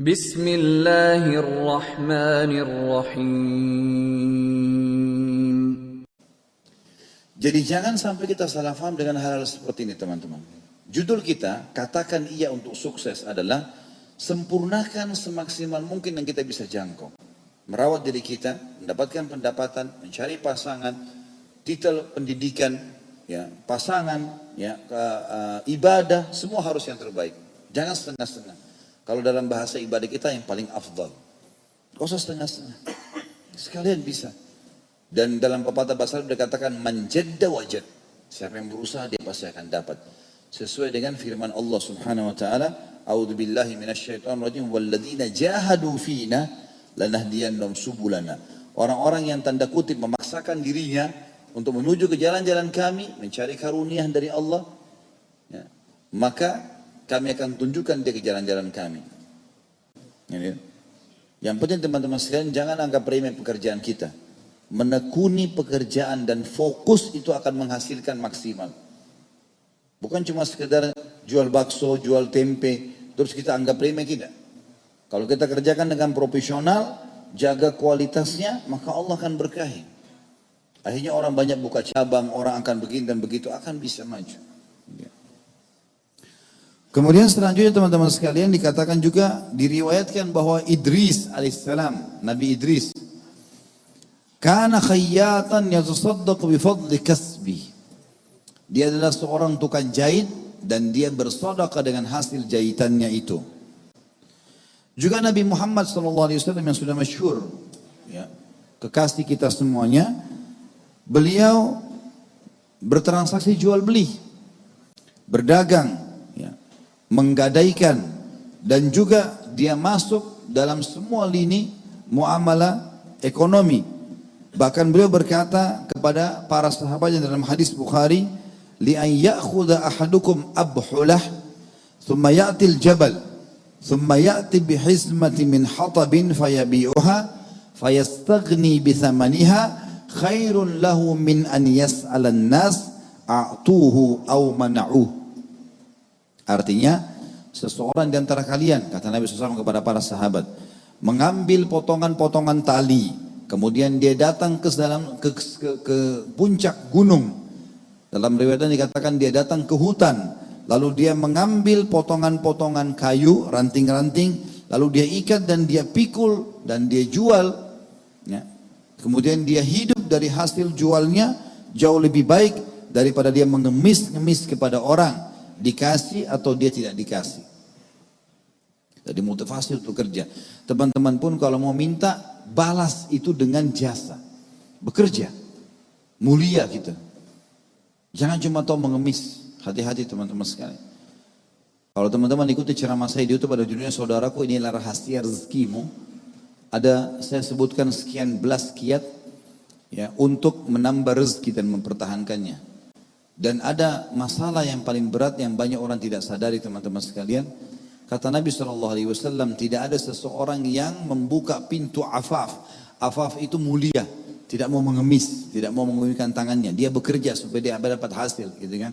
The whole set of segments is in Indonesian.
Bismillahirrahmanirrahim. Jadi jangan sampai kita salah paham dengan hal-hal seperti ini teman-teman. Judul kita, katakan iya untuk sukses adalah sempurnakan semaksimal mungkin yang kita bisa jangkau. Merawat diri kita, mendapatkan pendapatan, mencari pasangan, titel pendidikan, ya, pasangan, ya, ibadah, semua harus yang terbaik. Jangan setengah-setengah. Kalau dalam bahasa ibadah kita yang paling afdal. Gak usah setengah-setengah. Sekalian bisa. Dan dalam pepatah bahasa Arab dikatakan manjadda wajad. Siapa yang berusaha dia pasti akan dapat. Sesuai dengan firman Allah Subhanahu wa taala, a'udzubillahi minasyaitonir rajim walladzina jahadu fina lanahdiyannahum subulana. Orang-orang yang tanda kutip memaksakan dirinya untuk menuju ke jalan-jalan kami, mencari karunia dari Allah, ya, maka kami akan tunjukkan dia ke jalan-jalan kami. Yang penting teman-teman sekalian, jangan anggap remeh pekerjaan kita. Menekuni pekerjaan dan fokus itu akan menghasilkan maksimal. Bukan cuma sekedar jual bakso, jual tempe, terus kita anggap remeh, tidak. Kalau kita kerjakan dengan profesional, jaga kualitasnya, maka Allah akan berkahi. Akhirnya orang banyak buka cabang, orang akan begini dan begitu, akan bisa maju. Kemudian selanjutnya teman-teman sekalian dikatakan juga, diriwayatkan bahwa Idris alaihissalam, Nabi Idris, kana khayyatan yatasaddaq bifadli kasbi. Dia adalah seorang tukang jahit dan dia bersedekah dengan hasil jahitannya itu. Juga Nabi Muhammad SAW yang sudah masyhur, ya, kekasih kita semuanya, beliau bertransaksi jual beli, berdagang, ya, menggadaikan, dan juga dia masuk dalam semua lini muamalah ekonomi. Bahkan beliau berkata kepada para sahabatnya dalam hadis Bukhari, li an ya'khudha ahadukum abhulah thumma ya'ti al-jabal thumma ya'ti bihizmati min hatabin fayabi'uha fayastaghni bithamaniha khairun lahu min an yas'ala an-nas a'tuhu aw mana'uhu. Artinya, seseorang di antara kalian, kata Nabi SAW kepada para sahabat, mengambil potongan-potongan tali, kemudian dia datang ke puncak gunung. Dalam riwayat dikatakan dia datang ke hutan, lalu dia mengambil potongan-potongan kayu, ranting-ranting, lalu dia ikat dan dia pikul dan dia jual. Ya. Kemudian dia hidup dari hasil jualnya jauh lebih baik daripada dia mengemis-ngemis kepada orang, dikasih atau dia tidak dikasih. Jadi motivasi untuk kerja. Teman-teman pun kalau mau minta, balas itu dengan jasa. Bekerja. Mulia kita. Jangan cuma tahu mengemis. Hati-hati teman-teman sekalian. Kalau teman-teman ikuti ceramah saya di YouTube, ada judulnya saudaraku inilah rahasia rezekimu. Ada saya sebutkan sekian belas kiat, ya, untuk menambah rezeki dan mempertahankannya. Dan ada masalah yang paling berat yang banyak orang tidak sadari teman-teman sekalian. Kata Nabi SAW, tidak ada seseorang yang membuka pintu afaf. Afaf itu mulia, tidak mau mengemis, tidak mau menggunakan tangannya. Dia bekerja supaya dia dapat hasil, gitu kan.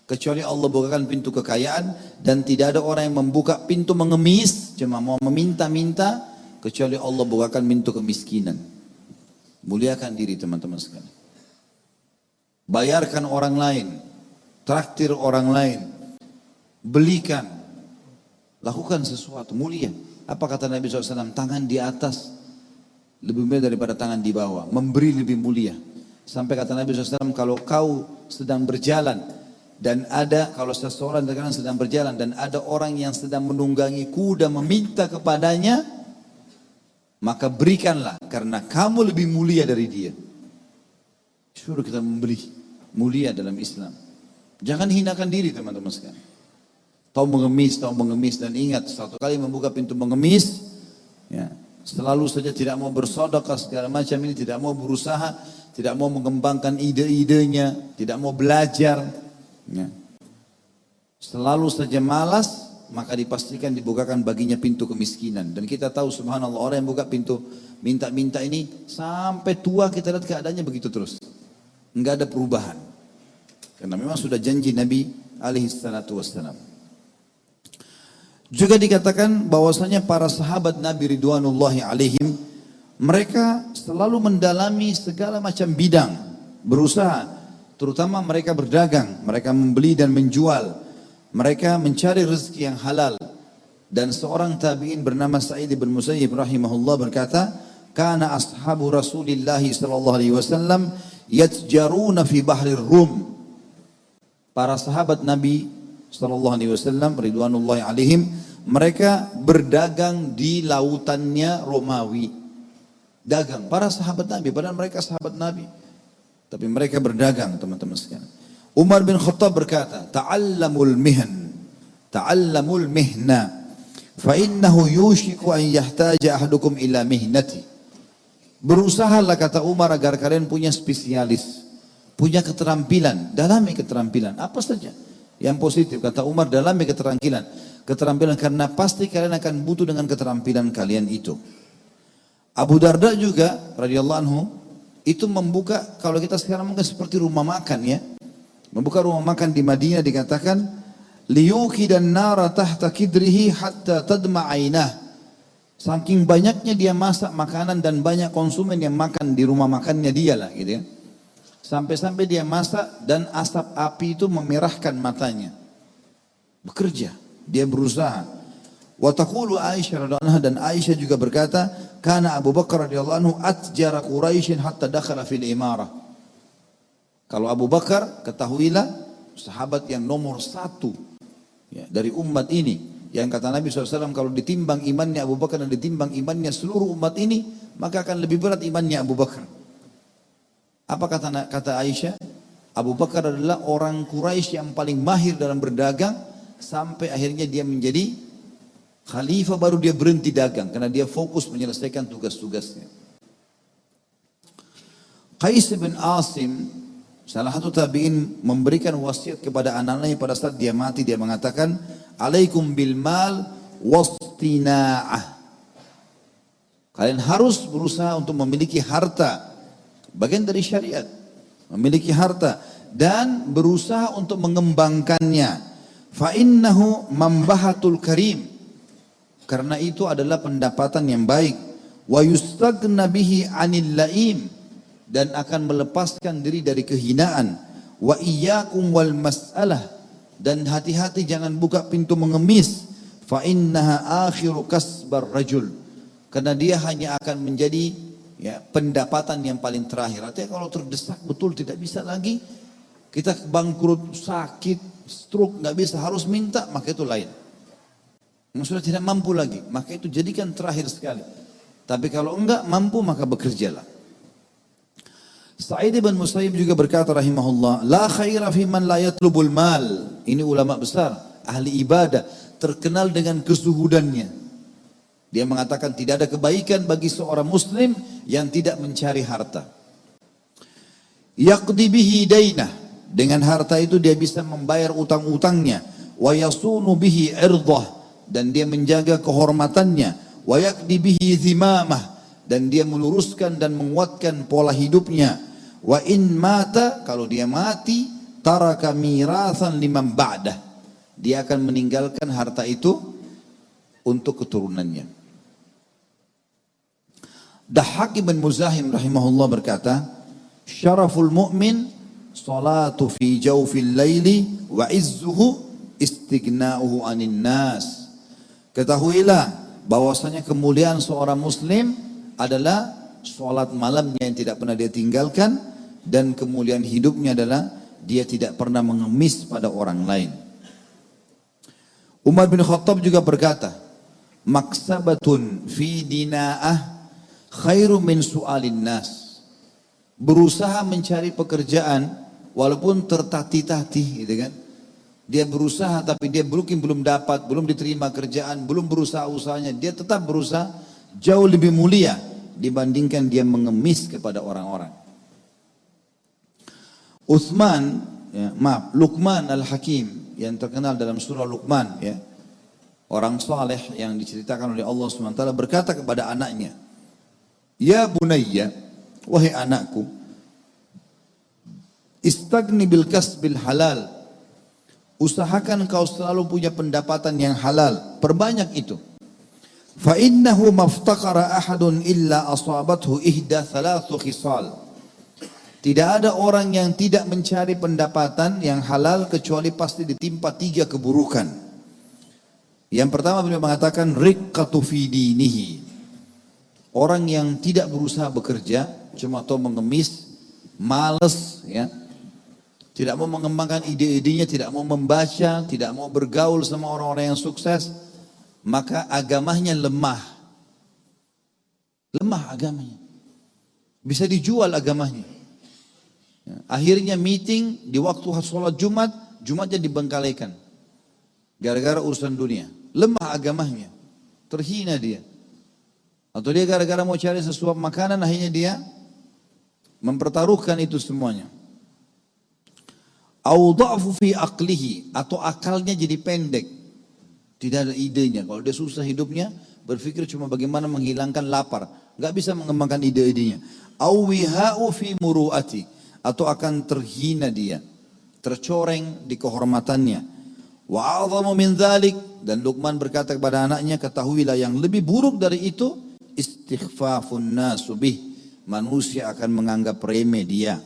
Kecuali Allah bukakan pintu kekayaan, dan tidak ada orang yang membuka pintu mengemis, cuma mau meminta-minta, kecuali Allah bukakan pintu kemiskinan. Muliakan diri teman-teman sekalian. Bayarkan orang lain, traktir orang lain, belikan, lakukan sesuatu mulia. Apa kata Nabi SAW? Tangan di atas lebih mulia daripada tangan di bawah. Memberi lebih mulia. Sampai kata Nabi SAW, kalau kau sedang berjalan dan ada, kalau seseorang sedang berjalan dan ada orang yang sedang menunggangi kuda meminta kepadanya, maka berikanlah karena kamu lebih mulia dari dia. Suruh kita memberi. Mulia dalam Islam. Jangan hinakan diri teman-teman sekalian. Tahu mengemis dan ingat, satu kali membuka pintu mengemis, ya, selalu saja tidak mau bersedekah segala macam ini, tidak mau berusaha, tidak mau mengembangkan ide-idenya, tidak mau belajar, ya. Selalu saja malas, maka dipastikan dibukakan baginya pintu kemiskinan. Dan kita tahu subhanallah, orang yang buka pintu minta-minta ini sampai tua kita lihat keadaannya begitu terus. Enggak ada perubahan. Karena memang sudah janji Nabi alaihi salatu wassalam. Juga dikatakan bahwasanya para sahabat Nabi Ridwanullahi alaihim, mereka selalu mendalami segala macam bidang, berusaha, terutama mereka berdagang, mereka membeli dan menjual, mereka mencari rezeki yang halal. Dan seorang tabi'in bernama Sa'id bin Musayyib rahimahullah berkata, kana ashabu Rasulillah sallallahu alaihi wasallam yatjaruna fi bahrir Rum. Para sahabat Nabi sallallahu alaihi wasallam ridwanullahi alaihim, mereka berdagang di lautannya Romawi. Dagang para sahabat Nabi, padahal mereka sahabat Nabi, tapi mereka berdagang, teman-teman sekalian. Umar bin Khattab berkata, ta'allamul mihna fa innahu yushiku an yahtaja ahadukum ila mihnati. Berusahalah, kata Umar, agar kalian punya spesialis, punya keterampilan, dalami keterampilan apa saja yang positif. Kata Umar, dalami keterampilan karena pasti kalian akan butuh dengan keterampilan kalian itu. Abu Darda juga radhiyallahu anhu itu membuka, kalau kita sekarang mungkin seperti rumah makan ya, membuka rumah makan di Madinah, dikatakan liyuqidan nara tahta kidrihi hatta tadma ainah. Saking banyaknya dia masak makanan dan banyak konsumen yang makan di rumah makannya dia lah gitu ya. Sampai-sampai dia masak dan asap api itu memerahkan matanya. Bekerja, dia berusaha. Wa taqulu Aisyah radhiyallahu anha, dan Aisyah juga berkata, kana Abu Bakar radhiyallahu anhu atjara Quraisyin hatta dakhala fil imarah. Kalau Abu Bakar, ketahuilah sahabat yang nomor satu ya, dari umat ini, yang kata Nabi SAW, kalau ditimbang imannya Abu Bakar dan ditimbang imannya seluruh umat ini, maka akan lebih berat imannya Abu Bakar. Apa kata Aisyah? Abu Bakar adalah orang Quraisy yang paling mahir dalam berdagang, sampai akhirnya dia menjadi khalifah, baru dia berhenti dagang karena dia fokus menyelesaikan tugas-tugasnya. Qais bin Asim, salah satu tabi'in, memberikan wasiat kepada anak-anaknya pada saat dia mati. Dia mengatakan, alaikum bil mal wastina'ah. Kalian harus berusaha untuk memiliki harta, bagian dari syariat, memiliki harta dan berusaha untuk mengembangkannya. Fa innahu mambahatul karim, karena itu adalah pendapatan yang baik. Wa yustagna bihi 'anil laim, dan akan melepaskan diri dari kehinaan. Wa iyyakum wal mas'alah, dan hati-hati jangan buka pintu mengemis. Fa innaha akhiru kasbar rajul, karena dia hanya akan menjadi ya, pendapatan yang paling terakhir. Artinya kalau terdesak betul tidak bisa lagi, kita bangkrut, sakit, stroke, nggak bisa, harus minta, maka itu lain. Yang sudah tidak mampu lagi, maka itu jadikan terakhir sekali. Tapi kalau enggak mampu, maka bekerjalah. Sa'id bin Musayyib juga berkata rahimahullah, la khaira fi man la yatlubul mal. Ini ulama besar, ahli ibadah, terkenal dengan kezuhudannya. Dia mengatakan tidak ada kebaikan bagi seorang muslim yang tidak mencari harta. Yaqdi bihi dainah, dengan harta itu dia bisa membayar utang-utangnya. Wa yasunu bihi irdah, dan dia menjaga kehormatannya. Wa yaqdi bihi zimamah, dan dia meluruskan dan menguatkan pola hidupnya. Wa in mata, kalau dia mati, taraka mirathan liman ba'dah, dia akan meninggalkan harta itu untuk keturunannya. Dahhak bin Muzahim rahimahullah berkata, syaraful mu'min salatu fi jawfil laili wa izzuhu istighna'uhu anin nas. Ketahuilah bahwasanya kemuliaan seorang muslim adalah salat malamnya yang tidak pernah dia tinggalkan, dan kemuliaan hidupnya adalah dia tidak pernah mengemis pada orang lain. Umar bin Khattab juga berkata, maksabatun fi dina'ah khairu min su'alin nas. Berusaha mencari pekerjaan walaupun tertatih-tatih gitu kan. Dia berusaha tapi dia belum dapat, belum diterima kerjaan, belum berusaha usahanya, dia tetap berusaha, jauh lebih mulia dibandingkan dia mengemis kepada orang-orang. Luqman al-Hakim yang terkenal dalam surah Luqman ya. Orang saleh yang diceritakan oleh Allah SWT berkata kepada anaknya, ya bunayya, wahai anakku, istagni bil kasbil halal, Usahakan kau selalu punya pendapatan yang halal. Perbanyak itu. Fa innahu maftaqara ahadun illa asabathu ihda thalathu khisal. Tidak ada orang yang tidak mencari pendapatan yang halal kecuali pasti ditimpa 3 keburukan. Yang pertama beliau mengatakan riqqatu fi dinihi. Orang yang tidak berusaha bekerja, cuma tahu mengemis, malas, ya. Tidak mau mengembangkan ide-idenya, tidak mau membaca, tidak mau bergaul sama orang-orang yang sukses, maka agamanya lemah. Lemah agamanya. Bisa dijual agamanya. Akhirnya meeting di waktu sholat Jumat, Jumatnya dibengkalikan. Gara-gara urusan dunia. Lemah agamanya. Terhina dia. Atau dia gara-gara mau cari sesuap makanan, akhirnya dia mempertaruhkan itu semuanya. Au dha'fu fi aqlihi, atau akalnya jadi pendek. Tidak ada idenya. Kalau dia susah hidupnya, berpikir cuma bagaimana menghilangkan lapar. Gak bisa mengembangkan ide-idenya. Au wiha'u fi muru'ati, atau akan terhina dia, tercoreng di kehormatannya. Wa a'zamu min dzalik, dan Luqman berkata kepada anaknya, ketahuilah yang lebih buruk dari itu, istighfafun nasu bih, manusia akan menganggap remeh dia.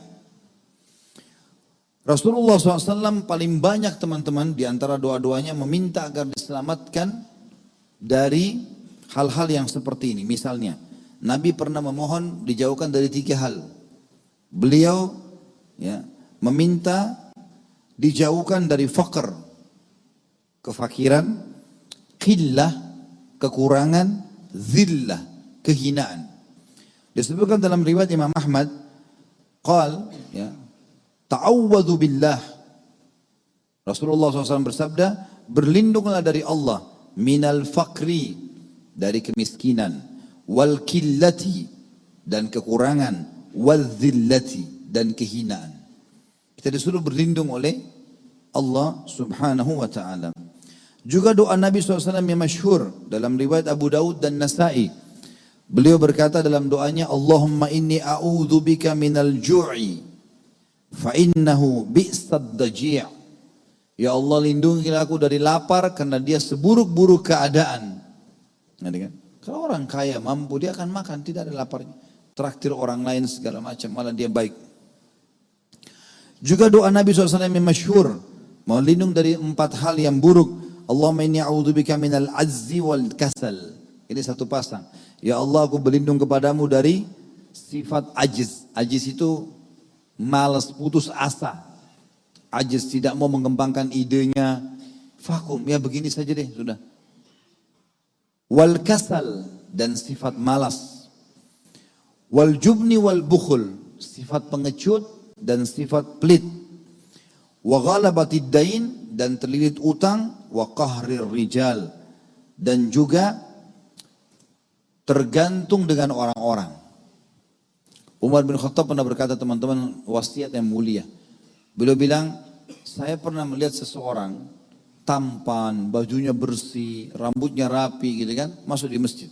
Rasulullah SAW paling banyak teman-teman di antara doa-doanya meminta agar diselamatkan dari hal-hal yang seperti ini. Misalnya, Nabi pernah memohon dijauhkan dari 3 hal. Beliau meminta dijauhkan dari faqr, kefakiran, qillah, kekurangan, zillah, kehinaan. Disebutkan dalam riwayat Imam Ahmad, qal, ta'awwadhu billah. Rasulullah SAW bersabda, berlindunglah dari Allah, minal faqri, dari kemiskinan, wal killati, dan kekurangan, wal zillati, dan kehinaan. Kita disuruh berlindung oleh Allah Subhanahu wa ta'ala. Juga doa Nabi SAW yang masyhur dalam riwayat Abu Daud dan Nasai. Beliau berkata dalam doanya, Allahumma inni a'udzubika minal ju'i fa innahu bi'sad daji'. Ya Allah, lindungilah aku dari lapar karena dia seburuk-buruk keadaan. Kalau orang kaya mampu, dia akan makan, tidak ada laparnya. Traktir orang lain segala macam, malah dia baik. Juga doa Nabi SAW yang masyhur, mau lindung dari 4 hal yang buruk. Allahumma inni a'udzubika minal azzi wal kasal. Ini satu pasang. Ya Allah, aku berlindung kepadamu dari sifat ajiz. Ajiz itu malas, putus asa. Ajiz, tidak mau mengembangkan idenya. Vakum, ya begini saja deh, sudah. Wal kasal, dan sifat malas. Wal jubni wal bukhul, sifat pengecut dan sifat pelit. Wa ghalabatid dain, dan terlilit utang. Wa qahrir rijal, dan juga tergantung dengan orang-orang. Umar bin Khattab pernah berkata, teman-teman, wasiat yang mulia. Beliau bilang, saya pernah melihat seseorang tampan, bajunya bersih, rambutnya rapi gitu kan, masuk di masjid.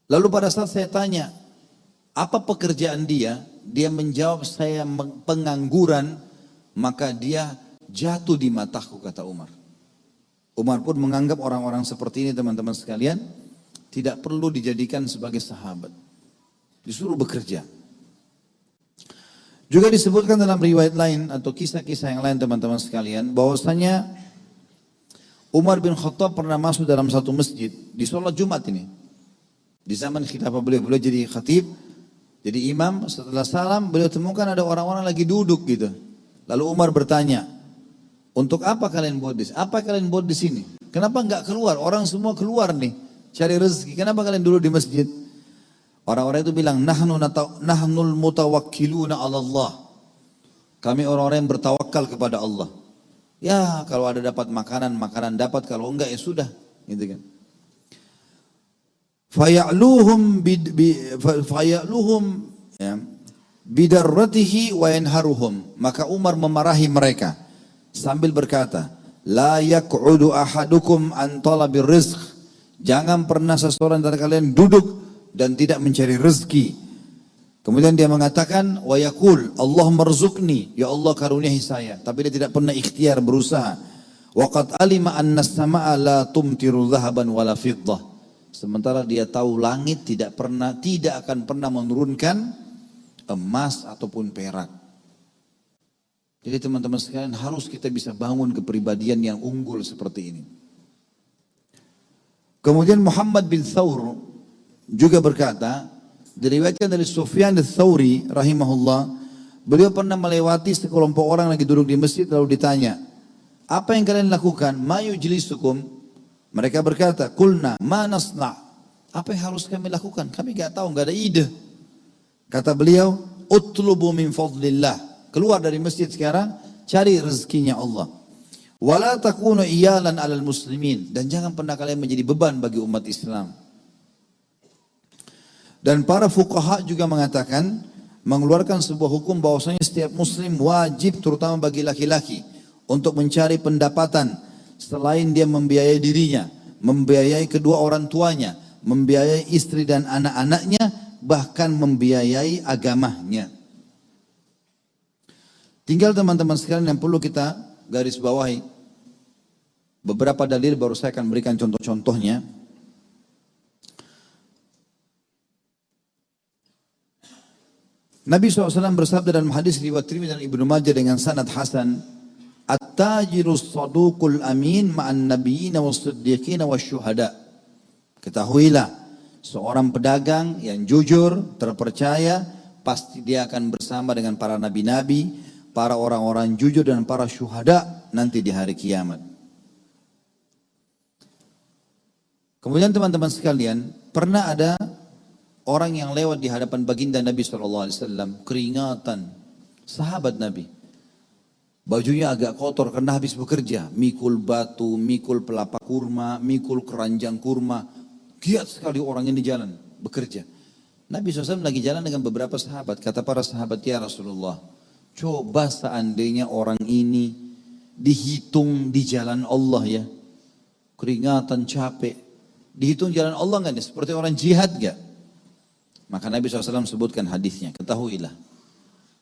Lalu pada saat saya tanya, apa pekerjaan dia? Dia menjawab, saya pengangguran, maka dia jatuh di mataku, kata Umar. Umar pun menganggap orang-orang seperti ini, teman-teman sekalian, tidak perlu dijadikan sebagai sahabat. Disuruh bekerja. Juga disebutkan dalam riwayat lain atau kisah-kisah yang lain, teman-teman sekalian, bahwasanya Umar bin Khattab pernah masuk dalam satu masjid di sholat Jumat ini. Di zaman khilafah beliau jadi khatib, jadi imam. Setelah salam beliau temukan ada orang-orang lagi duduk gitu. Lalu Umar bertanya, untuk apa kalian buat di sini? Apa kalian buat di sini? Kenapa enggak keluar? Orang semua keluar nih cari rezeki. Kenapa kalian duduk di masjid? Orang-orang itu bilang, nahnul mutawakkiluna 'ala Allah. Kami orang-orang yang bertawakal kepada Allah. Ya, kalau ada dapat makanan dapat, kalau enggak ya sudah, gitu kan. Faya'luhum bidarratihi wa yanharuhum. Maka Umar memarahi mereka sambil berkata, la yaq'udu ahadukum an talabir rizq. Jangan pernah seseorang dari kalian duduk dan tidak mencari rezeki. Kemudian dia mengatakan wa yaqul Allahumma rzuqni, ya Allah karuniai saya, tapi dia tidak pernah ikhtiar berusaha. Wa qad alima anna as-samaa'a la tumtiru dhahaban wala fiddah. Sementara dia tahu langit tidak akan pernah menurunkan emas ataupun perak. Jadi teman-teman sekalian, harus kita bisa bangun kepribadian yang unggul seperti ini. Kemudian Muhammad bin Thawr juga berkata, diriwayatkan dari Sufyan ats-Tsauri rahimahullah, beliau pernah melewati sekelompok orang lagi duduk di masjid, lalu ditanya, apa yang kalian lakukan? Ma yujlisukum? Mereka berkata, kulna ma nasna'. Apa yang harus kami lakukan? Kami gak tahu, gak ada ide. Kata beliau, utlubu min fadlillah. Keluar dari masjid sekarang, cari rezekinya Allah. Wala takunu iyalan alal muslimin. Dan jangan pernah kalian menjadi beban bagi umat Islam. Dan para fuqaha juga mengatakan, mengeluarkan sebuah hukum bahwasanya setiap muslim wajib, terutama bagi laki-laki, untuk mencari pendapatan selain dia membiayai dirinya, membiayai kedua orang tuanya, membiayai istri dan anak-anaknya, bahkan membiayai agamanya. Tinggal teman-teman sekalian yang perlu kita garis bawahi. Beberapa dalil baru saya akan berikan contoh-contohnya. Nabi SAW bersabda dalam hadis riwayat Tirmidzi dan Ibnu Majah dengan sanad hasan, "At-tajirus saduqul amin ma'an nabiyyin was-siddiqin wasyuhada." Ketahuilah, seorang pedagang yang jujur, terpercaya, pasti dia akan bersama dengan para nabi-nabi, para orang-orang jujur dan para syuhada nanti di hari kiamat. Kemudian teman-teman sekalian, pernah ada orang yang lewat di hadapan baginda Nabi SAW, keringatan, sahabat Nabi. Bajunya agak kotor karena habis bekerja, mikul batu, mikul pelapa kurma, mikul keranjang kurma. Giat sekali orangnya di jalan, bekerja. Nabi SAW lagi jalan dengan beberapa sahabat. Kata para sahabat, ya Rasulullah, coba seandainya orang ini dihitung di jalan Allah ya. Keringatan, capek. Dihitung jalan Allah enggak nih? Seperti orang jihad enggak? Maka Nabi SAW sebutkan hadisnya. Ketahuilah,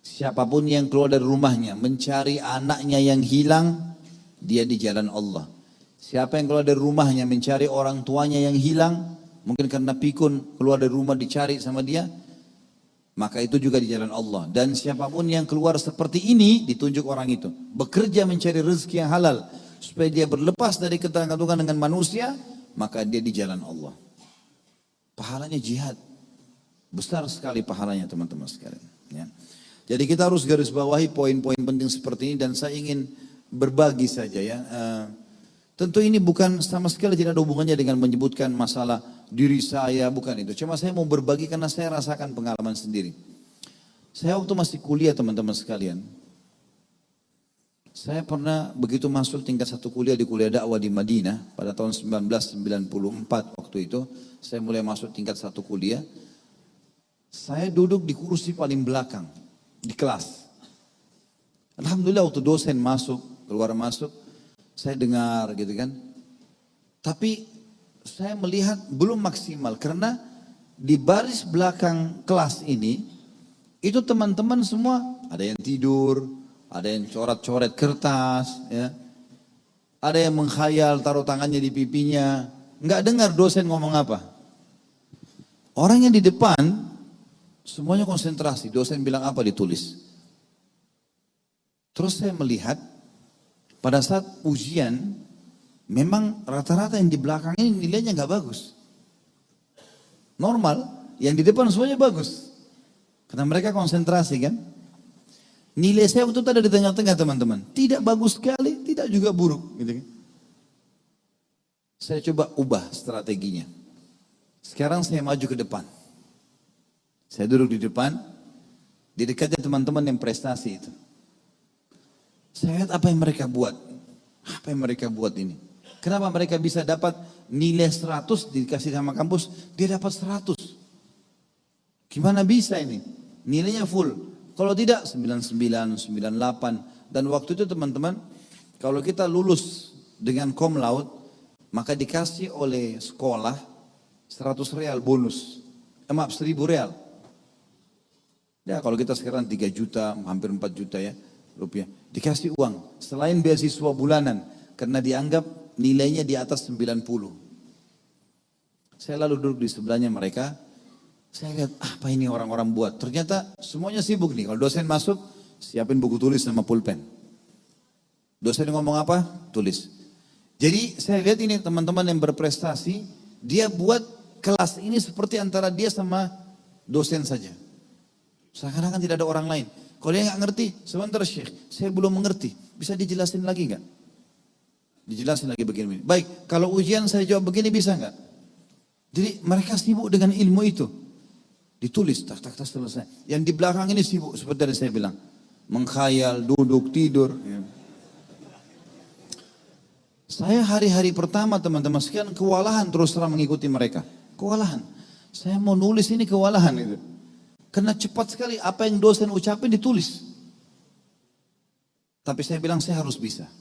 siapapun yang keluar dari rumahnya mencari anaknya yang hilang, dia di jalan Allah. Siapa yang keluar dari rumahnya mencari orang tuanya yang hilang, mungkin karena pikun keluar dari rumah dicari sama dia, maka itu juga di jalan Allah. Dan siapapun yang keluar seperti ini, ditunjuk orang itu bekerja mencari rezeki yang halal supaya dia berlepas dari ketergantungan dengan manusia, maka dia di jalan Allah. Pahalanya jihad besar sekali, pahalanya teman-teman sekalian ya. Jadi kita harus garis bawahi poin-poin penting seperti ini, dan saya ingin berbagi saja ya. Tentu ini bukan sama sekali, tidak ada hubungannya dengan menyebutkan masalah diri saya, bukan itu. Cuma saya mau berbagi karena saya rasakan pengalaman sendiri. Saya waktu masih kuliah teman-teman sekalian, saya pernah begitu masuk tingkat 1 kuliah di kuliah dakwah di Madinah pada tahun 1994 waktu itu. Saya mulai masuk tingkat 1 kuliah. Saya duduk di kursi paling belakang di kelas. Alhamdulillah waktu dosen masuk, keluar masuk, saya dengar gitu kan. Tapi saya melihat belum maksimal karena di baris belakang kelas ini itu teman-teman semua ada yang tidur, ada yang coret-coret kertas, ya. Ada yang menghayal taruh tangannya di pipinya, nggak dengar dosen ngomong apa. Orang yang di depan semuanya konsentrasi, dosen bilang apa ditulis. Terus saya melihat pada saat ujian, memang rata-rata yang di belakang ini nilainya nggak bagus. Normal, yang di depan semuanya bagus. Karena mereka konsentrasi kan. Nilai saya waktu itu ada di tengah-tengah teman-teman. Tidak bagus sekali, tidak juga buruk. Gitu kan. Saya coba ubah strateginya. Sekarang saya maju ke depan. Saya duduk di depan, di dekatnya teman-teman yang prestasi itu. Saya lihat apa yang mereka buat. Apa yang mereka buat ini. Kenapa mereka bisa dapat nilai 100 dikasih sama kampus, dia dapat 100. Gimana bisa ini? Nilainya full. Kalau tidak 99, 98. Dan waktu itu teman-teman, kalau kita lulus dengan cum laude, maka dikasih oleh sekolah 100 real bonus. Maaf, 1000 real. Ya kalau kita sekarang 3 juta, hampir 4 juta ya rupiah. Dikasih uang, selain beasiswa bulanan, karena dianggap nilainya di atas 90. Saya lalu duduk di sebelahnya mereka, saya lihat apa ini orang-orang buat. Ternyata semuanya sibuk nih, kalau dosen masuk, siapin buku tulis sama pulpen. Dosen ngomong apa? Tulis. Jadi saya lihat ini teman-teman yang berprestasi, dia buat kelas ini seperti antara dia sama dosen saja. Seakan-akan tidak ada orang lain. Kalau dia nggak ngerti, sebentar Syekh, saya belum mengerti. Bisa dijelasin lagi nggak? Dijelasin lagi begini. Baik, kalau ujian saya jawab begini bisa nggak? Jadi mereka sibuk dengan ilmu itu. Ditulis, tak selesai. Yang di belakang ini sibuk, seperti yang saya bilang. Mengkhayal, duduk, tidur. Ya. Saya hari-hari pertama teman-teman sekian kewalahan terus terang mengikuti mereka. Kewalahan. Saya mau nulis ini kewalahan itu. Karena cepat sekali apa yang dosen ucapin ditulis. Tapi saya bilang saya harus bisa.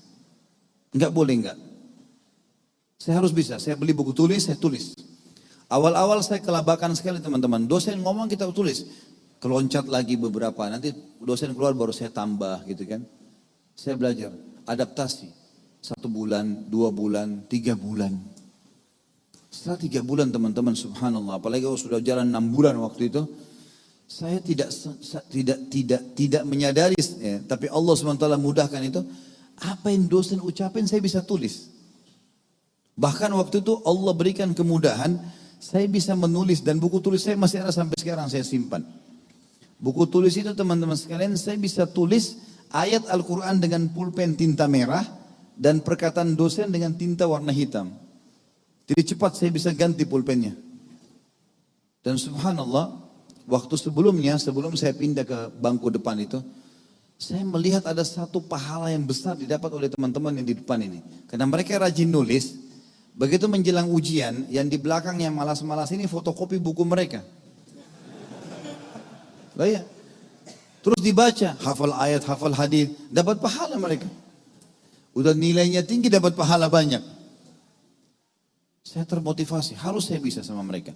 Enggak boleh enggak. Saya harus bisa. Saya beli buku tulis, saya tulis. Awal-awal saya kelabakan sekali teman-teman. Dosen ngomong kita tulis. Keloncat lagi beberapa. Nanti dosen keluar baru saya tambah gitu kan. Saya belajar. Adaptasi. 1 bulan, 2 bulan, 3 bulan. Setelah 3 bulan teman-teman subhanallah. Apalagi kalau sudah jalan 6 bulan waktu itu. Saya tidak menyadari, ya, tapi Allah SWT mudahkan itu. Apa yang dosen ucapin saya bisa tulis. Bahkan waktu itu Allah berikan kemudahan, saya bisa menulis dan buku tulis saya masih ada sampai sekarang saya simpan. Buku tulis itu teman-teman sekalian saya bisa tulis ayat Al-Quran dengan pulpen tinta merah dan perkataan dosen dengan tinta warna hitam. Jadi cepat saya bisa ganti pulpennya. Dan subhanallah, waktu sebelumnya, sebelum saya pindah ke bangku depan itu, saya melihat ada satu pahala yang besar didapat oleh teman-teman yang di depan ini. Karena mereka rajin nulis, begitu menjelang ujian, yang di belakang yang malas-malas ini fotokopi buku mereka. Lah ya. Terus dibaca, hafal ayat, hafal hadis, dapat pahala mereka. Udah nilainya tinggi, dapat pahala banyak. Saya termotivasi, harus saya bisa sama mereka.